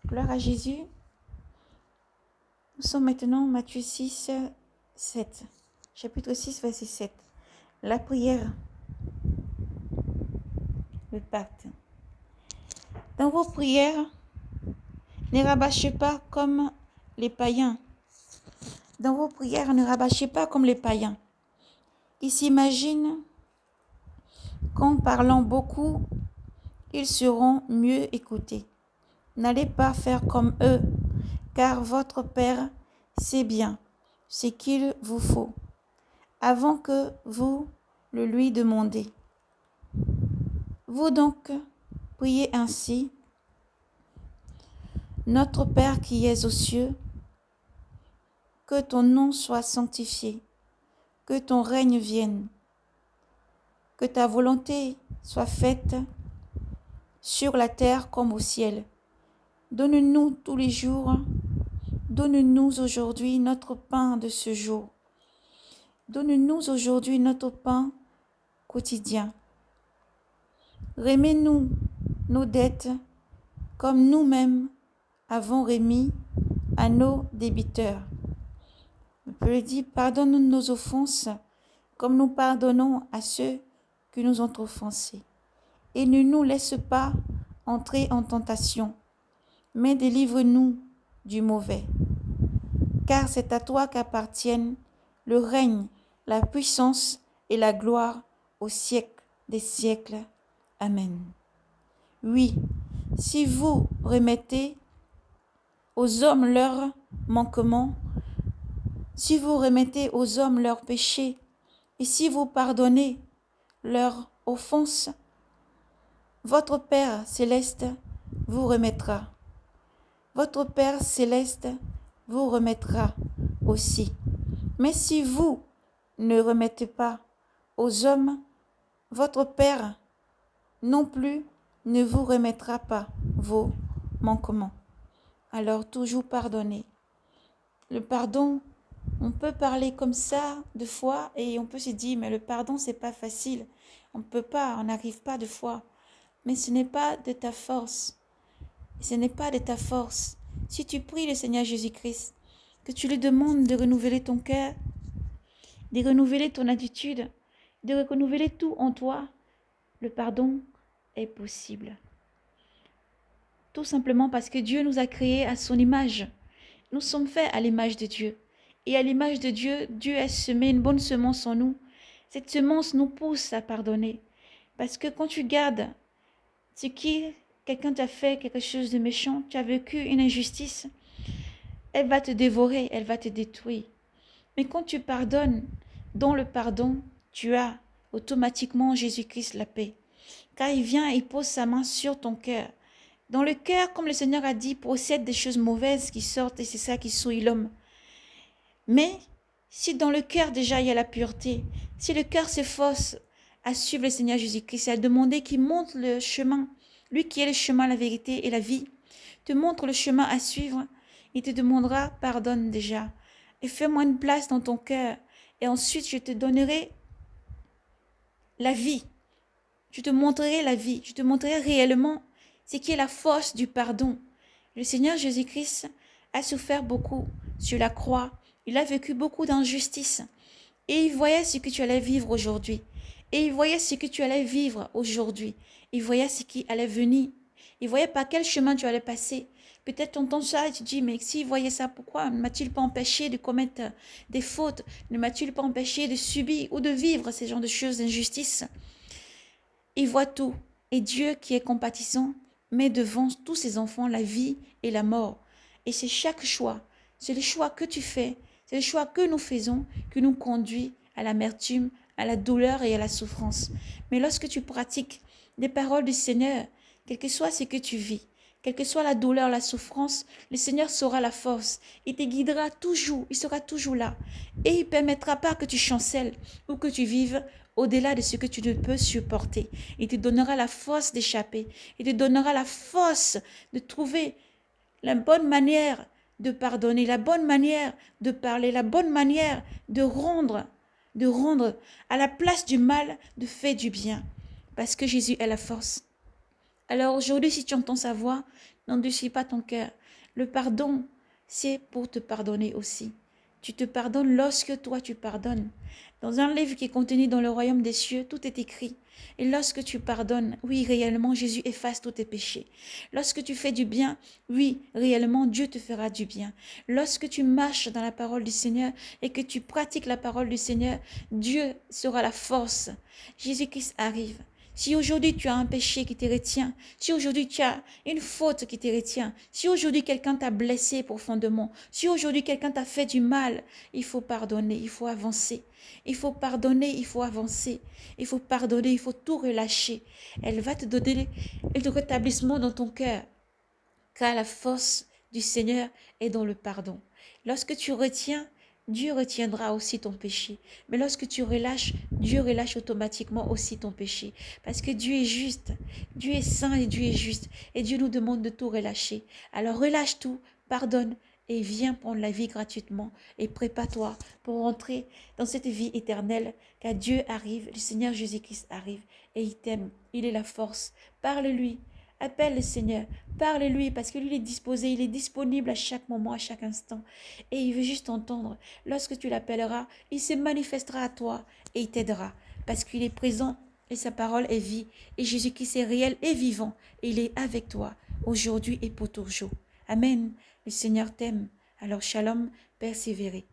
Gloire à Jésus. Nous sommes maintenant Matthieu 6, 7. Chapitre 6, verset 7. La prière, le pacte. Dans vos prières, ne rabâchez pas comme les païens. Dans vos prières, ne rabâchez pas comme les païens. Ils s'imaginent qu'en parlant beaucoup, ils seront mieux écoutés. N'allez pas faire comme eux, car votre Père sait bien ce qu'il vous faut, avant que vous le lui demandiez. Vous donc priez ainsi: Notre Père qui es aux cieux, que ton nom soit sanctifié, que ton règne vienne, que ta volonté soit faite sur la terre comme au ciel. Donne-nous tous les jours, donne-nous aujourd'hui notre pain de ce jour. Donne-nous aujourd'hui notre pain quotidien. Remets-nous nos dettes comme nous-mêmes avons remis à nos débiteurs. On peut le dire, pardonne-nous nos offenses comme nous pardonnons à ceux qui nous ont offensés. Et ne nous laisse pas entrer en tentation, mais délivre-nous du mauvais. Car c'est à toi qu'appartiennent le règne, la puissance et la gloire au siècle des siècles. Amen. Oui, si vous remettez aux hommes leurs manquements, si vous remettez aux hommes leurs péchés, et si vous pardonnez leurs offenses, votre Père céleste vous remettra. Votre Père céleste vous remettra aussi. Mais si vous ne remettez pas aux hommes, votre Père non plus ne vous remettra pas vos manquements. Alors toujours pardonnez. Le pardon, on peut parler comme ça de fois et on peut se dire mais le pardon c'est pas facile. On peut pas, on n'arrive pas de fois. Mais ce n'est pas de ta force. Ce n'est pas de ta force. Si tu pries le Seigneur Jésus-Christ, que tu lui demandes de renouveler ton cœur, de renouveler ton attitude, de renouveler tout en toi, le pardon est possible. Tout simplement parce que Dieu nous a créés à son image. Nous sommes faits à l'image de Dieu. Et à l'image de Dieu, Dieu a semé une bonne semence en nous. Cette semence nous pousse à pardonner. Parce que quand tu gardes ce qui, quelqu'un t'a fait quelque chose de méchant, tu as vécu une injustice, elle va te dévorer, elle va te détruire. Mais quand tu pardonnes, dans le pardon, tu as automatiquement Jésus-Christ la paix. Car il vient et pose sa main sur ton cœur. Dans le cœur, comme le Seigneur a dit, procède des choses mauvaises qui sortent et c'est ça qui souille l'homme. Mais si dans le cœur déjà il y a la pureté, si le cœur s'efforce à suivre le Seigneur Jésus-Christ, à demander qu'il montre le chemin, lui qui est le chemin, la vérité et la vie, te montre le chemin à suivre, il te demandera pardonne déjà et fais-moi une place dans ton cœur et ensuite je te donnerai la vie. Je te montrerai la vie, je te montrerai réellement ce qui est la force du pardon. Le Seigneur Jésus-Christ a souffert beaucoup sur la croix. Il a vécu beaucoup d'injustices. Et il voyait ce que tu allais vivre aujourd'hui. Et il voyait ce que tu allais vivre aujourd'hui. Il voyait ce qui allait venir. Il voyait par quel chemin tu allais passer. Peut-être tu entends ça et tu dis, mais s'il voyait ça, pourquoi ne m'a-t-il pas empêché de commettre des fautes? Ne m'a-t-il pas empêché de subir ou de vivre ces genres de choses, d'injustices? Il voit tout. Et Dieu qui est compatissant met devant tous ses enfants la vie et la mort. Et c'est chaque choix. C'est le choix que tu fais. C'est le choix que nous faisons qui nous conduit à l'amertume, à la douleur et à la souffrance. Mais lorsque tu pratiques les paroles du Seigneur, quel que soit ce que tu vis, quelle que soit la douleur, la souffrance, le Seigneur saura la force. Il te guidera toujours, il sera toujours là. Et il ne permettra pas que tu chancelles ou que tu vives au-delà de ce que tu ne peux supporter. Il te donnera la force d'échapper. Il te donnera la force de trouver la bonne manière de pardonner, la bonne manière de parler, la bonne manière de rendre à la place du mal, de faire du bien. Parce que Jésus est la force. Alors aujourd'hui, si tu entends sa voix, N'endurcis pas ton cœur. Le pardon, c'est pour te pardonner aussi. Tu te pardonnes lorsque toi tu pardonnes. Dans un livre qui est contenu dans le royaume des cieux, tout est écrit. Et lorsque tu pardonnes, oui, réellement, Jésus efface tous tes péchés. Lorsque tu fais du bien, oui, réellement, Dieu te fera du bien. Lorsque tu marches dans la parole du Seigneur et que tu pratiques la parole du Seigneur, Dieu sera la force. Jésus-Christ arrive. Si aujourd'hui tu as un péché qui te retient, si aujourd'hui tu as une faute qui te retient, si aujourd'hui quelqu'un t'a blessé profondément, si aujourd'hui quelqu'un t'a fait du mal, il faut pardonner, il faut avancer. Il faut pardonner, il faut avancer. Il faut pardonner, il faut tout relâcher. Elle va te donner le rétablissement dans ton cœur, car la force du Seigneur est dans le pardon. Lorsque tu retiens, Dieu retiendra aussi ton péché. Mais lorsque tu relâches, Dieu relâche automatiquement aussi ton péché. Parce que Dieu est juste, Dieu est saint et Dieu est juste. Et Dieu nous demande de tout relâcher. Alors relâche tout, pardonne et viens prendre la vie gratuitement. Et prépare-toi pour rentrer dans cette vie éternelle. Car Dieu arrive, le Seigneur Jésus-Christ arrive et il t'aime. Il est la force. Parle-lui. Appelle le Seigneur, parle-lui parce que lui il est disposé, il est disponible à chaque moment, à chaque instant. Et il veut juste t'entendre. Lorsque tu l'appelleras, il se manifestera à toi et il t'aidera parce qu'il est présent et sa parole est vie. Et Jésus-Christ est réel et vivant. Et il est avec toi aujourd'hui et pour toujours. Amen. Le Seigneur t'aime. Alors shalom, persévérez.